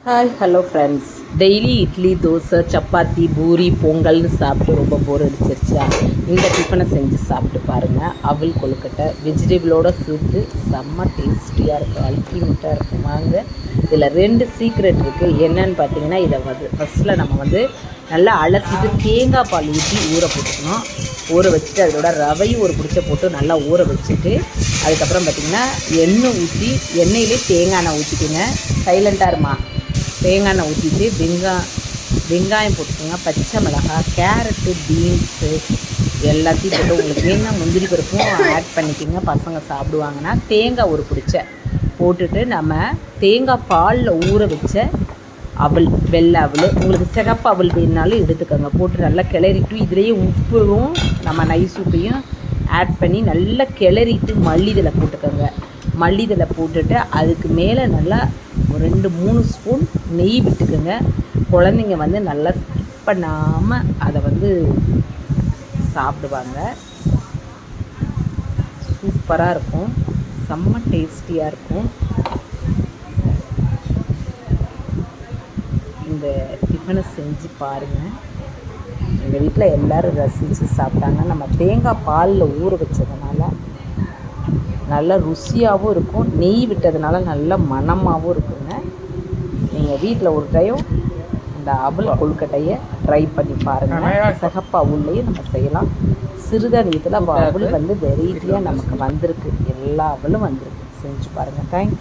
Hi hello friends. Daily idli, dosa, chapati, puri, பொங்கல்னு சாப்பிட்டு ரொம்ப போர் அடிச்சிருச்சா? இந்த டிஃபனை செஞ்சு சாப்பிட்டு பாருங்கள். அவல் கொழுக்கட்டை வெஜிடபிளோடு சேர்த்து செம்ம டேஸ்டியாக இருக்கும், அல்டிமேட்டாக இருக்கும். வாங்க, இதில் 2 சீக்ரெட் இருக்குது. என்னன்னு பார்த்தீங்கன்னா, இதை ஃபஸ்ட்டில் நம்ம நல்லா அலசிட்டு தேங்காய் பால் ஊற்றி ஊற போட்டுக்கணும். ஊற வச்சுட்டு அதோட ரவையும் ஒரு பிடிச்ச போட்டு நல்லா ஊற வச்சுட்டு அதுக்கப்புறம் பார்த்திங்கன்னா எண்ணெய் ஊற்றி எண்ணெயிலே தேங்காய் எண்ணெய் ஊற்றிக்கோங்க. சைலண்ட்டாக இருமா. தேங்காய் எண்ணெய் ஊற்றிட்டு வெங்காயம் போட்டுக்கோங்க, பச்சை மிளகாய், கேரட்டு, பீன்ஸு எல்லாத்தையும் போட்டு உங்களுக்கு வேணும்னா முந்திரி பருப்பும் ஆட் பண்ணிக்கோங்க. பசங்க சாப்பிடுவாங்கன்னா தேங்காய் ஒரு பிடிச்ச போட்டுட்டு நம்ம தேங்காய் பாலில் ஊற வச்ச அவல், வெள்ளை அவல், உங்களுக்கு சிகப்பு அவல் வேணுனாலும் எடுத்துக்கோங்க. போட்டு நல்லா கிளறிட்டு இதுலேயே உப்பும் நம்ம நைஸ் உப்பையும் ஆட் பண்ணி நல்லா கிளறிட்டு மல்லிதழை போட்டுக்கோங்க. மல்லிதழை போட்டுட்டு அதுக்கு மேலே நல்லா ஒரு 2-3 ஸ்பூன் நெய் விட்டுக்குங்க. குழந்தைங்க நல்லா ஸ்கிப் பண்ணாமல் அதை சாப்பிடுவாங்க. சூப்பராக இருக்கும், செம்ம டேஸ்டியாக இருக்கும். இந்த டிஃபனை செஞ்சு பாருங்கள். எங்கள் வீட்டில் எல்லோரும் ரசித்து சாப்பிட்டாங்க. நம்ம தேங்காய் பாலில் ஊற வச்சதுனால நல்லா ருசியாகவும் இருக்கும், நெய் விட்டதுனால நல்ல மணமாகவும் இருக்குங்க. நீங்கள் வீட்டில் ஒரு டைம் இந்த அவல் கொழுக்கட்டையை ட்ரை பண்ணி பாருங்கள். சிகப்பு அவல்லையும் நம்ம செய்யலாம். சிறுதானியத்தில் அவல் வெரைட்டியாக நமக்கு வந்திருக்கு, எல்லா அவலும் வந்திருக்கு. செஞ்சு பாருங்கள். தேங்க்யூ.